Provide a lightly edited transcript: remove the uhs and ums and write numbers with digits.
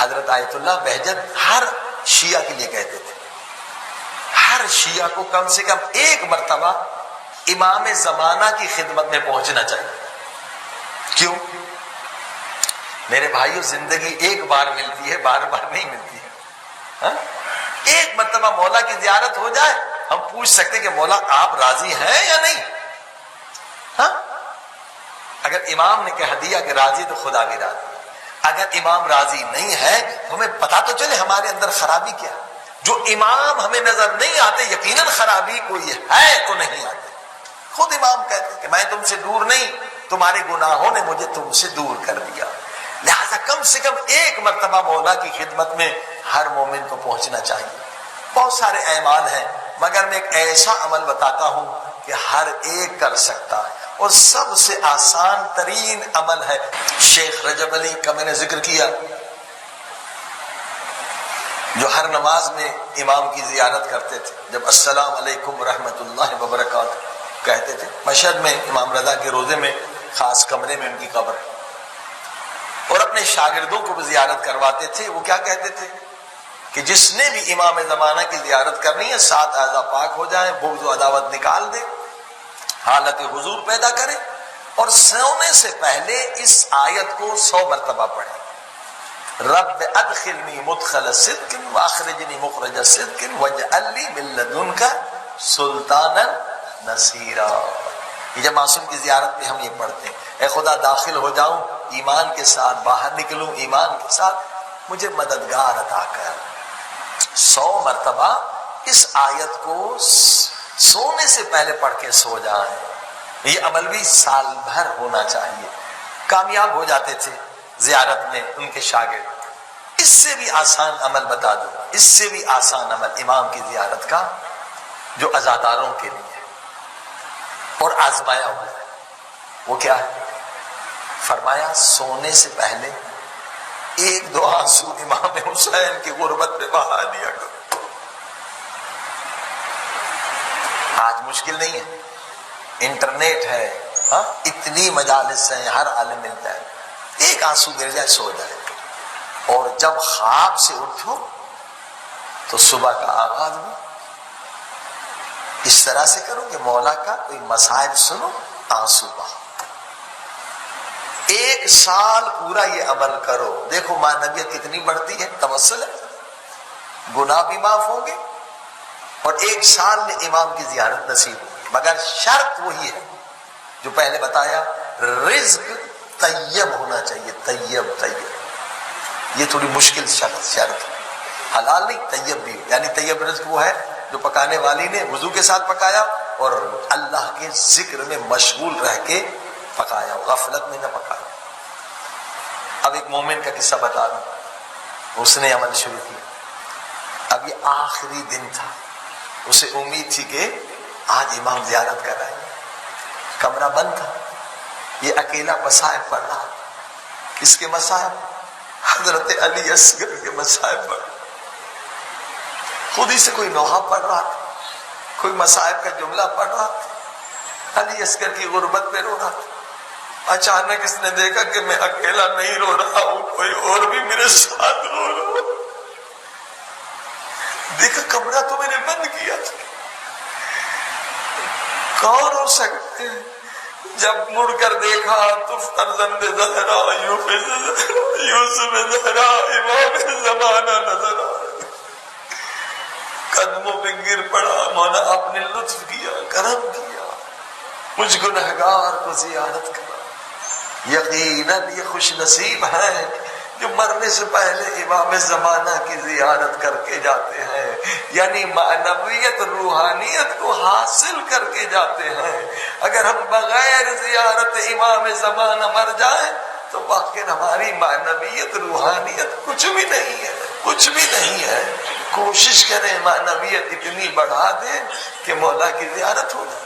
حضرت آیت اللہ بہجت ہر شیعہ کے لیے کہتے تھے، ہر شیعہ کو کم سے کم ایک مرتبہ امام زمانہ کی خدمت میں پہنچنا چاہیے۔ کیوں؟ میرے بھائیو، زندگی ایک بار ملتی ہے، بار بار نہیں ملتی ہے۔ ہاں؟ ایک مرتبہ مولا کی زیارت ہو جائے، ہم پوچھ سکتے کہ مولا آپ راضی ہیں یا نہیں؟ ہاں؟ اگر امام نے کہہ دیا کہ راضی تو خدا بھی راضی، اگر امام راضی نہیں ہے تو ہمیں پتا تو چلے ہمارے اندر خرابی کیا۔ جو امام ہمیں نظر نہیں آتے یقیناً خرابی کوئی ہے تو نہیں آتے۔ خود امام کہتے کہ میں تم سے دور نہیں، تمہارے گناہوں نے مجھے تم سے دور کر دیا۔ لہذا کم سے کم ایک مرتبہ مولا کی خدمت میں ہر مومن کو پہنچنا چاہیے۔ بہت سارے اعمال ہیں، مگر میں ایک ایسا عمل بتاتا ہوں کہ ہر ایک کر سکتا ہے اور سب سے آسان ترین عمل ہے۔ شیخ رجب علی کا میں نے ذکر کیا، جو ہر نماز میں امام کی زیارت کرتے تھے، جب السلام علیکم ورحمۃ اللہ وبرکاتہ کہتے تھے۔ مشہد میں امام رضا کے روضے میں خاص کمرے میں ان کی قبر ہے، اور اپنے شاگردوں کو بھی زیارت کرواتے تھے۔ وہ کیا کہتے تھے کہ جس نے بھی امام زمانہ کی زیارت کرنی ہے 7 اعضاء پاک ہو جائیں، بغض و عداوت نکال دے، حالت حضور پیدا کرے، اور سونے سے پہلے اس آیت کو 100 مرتبہ پڑھے، رب ادخلنی مدخل صدق واخرجنی مخرج صدق واجعل لی من لدنک سلطانا نصیرا۔ یہ جب معصوم کی زیارت میں ہم یہ پڑھتے ہیں، اے خدا داخل ہو جاؤں ایمان کے ساتھ، باہر نکلوں ایمان کے ساتھ، مجھے مددگار عطا کر۔ 100 مرتبہ اس آیت کو سونے سے پہلے پڑھ کے سو جائیں۔ یہ عمل بھی سال بھر ہونا چاہیے۔ کامیاب ہو جاتے تھے زیارت میں ان کے شاگرد۔ اس سے بھی آسان عمل بتا دوں، اس سے بھی آسان عمل امام کی زیارت کا جو عزاداروں کے لیے اور آزمایا ہوا ہے، وہ کیا ہے؟ فرمایا سونے سے پہلے 1-2 آنسو امام حسین کی غربت پہ بہا دیا کرو۔ آج مشکل نہیں ہے، انٹرنیٹ ہے، ہاں اتنی مجالس ہیں، ہر عالم ملتا ہے، 1 آنسو گر جائے سو جائے، اور جب خواب سے اٹھو تو صبح کا آغاز بھی اس طرح سے کرو کہ مولا کا کوئی مصائب سنو، آنسو بہاؤ۔ 1 سال پورا یہ عمل کرو، دیکھو معنویت کتنی بڑھتی ہے، توسل ہے، گناہ بھی معاف ہوں گے، اور 1 سال میں امام کی زیارت نصیب ہوگی۔ مگر شرط وہی ہے جو پہلے بتایا، رزق طیب ہونا چاہیے، طیب۔ یہ تھوڑی مشکل شرط ہے، حلال نہیں، طیب بھی، یعنی طیب رزق وہ ہے جو پکانے والی نے وضو کے ساتھ پکایا اور اللہ کے ذکر میں مشغول رہ کے پکایا، غفلت میں نہ پکایا۔ اب ایک مومن کا قصہ بتا دوں، اس نے عمل شروع کیا، اب یہ آخری دن تھا، اسے امید تھی کہ آج امام زیارت کر رہے ہیں، کمرہ بند تھا، یہ اکیلا مصائب پڑھ رہا، کس کے مصائب؟ حضرت علی اصغر کے مصائب پڑھ، خود ہی سے کوئی نوحہ پڑھ رہا تھا، کوئی مصائب کا جملہ پڑھ رہا تھا، علی اصغر کی غربت پہ رو رہا تھا۔ اچانک اس نے دیکھا کہ میں اکیلا نہیں رو رہا ہوں، کوئی اور بھی میرے ساتھ رو رہا ہوں۔ دیکھا کمرہ تو میں نے بند کیا تھا، کون ہو سکتے ہیں؟ جب مڑ کر دیکھا تو فرزند زہرا یوسف زہرا امام زمانہ نظر آیا، قدموں پہ گر پڑا، مولا آپ نے لطف کیا، کرم کیا، مجھ گنہگار کو زیارت کرا۔ یقیناً یہ خوش نصیب ہیں جو مرنے سے پہلے امام زمانہ کی زیارت کر کے جاتے ہیں، یعنی معنویت روحانیت کو حاصل کر کے جاتے ہیں۔ اگر ہم بغیر زیارت امام زمانہ مر جائیں تو واقعی ہماری معنویت روحانیت کچھ بھی نہیں ہے، کچھ بھی نہیں ہے۔ کوشش کریں معنویت اتنی بڑھا دیں کہ مولا کی زیارت ہو جائے۔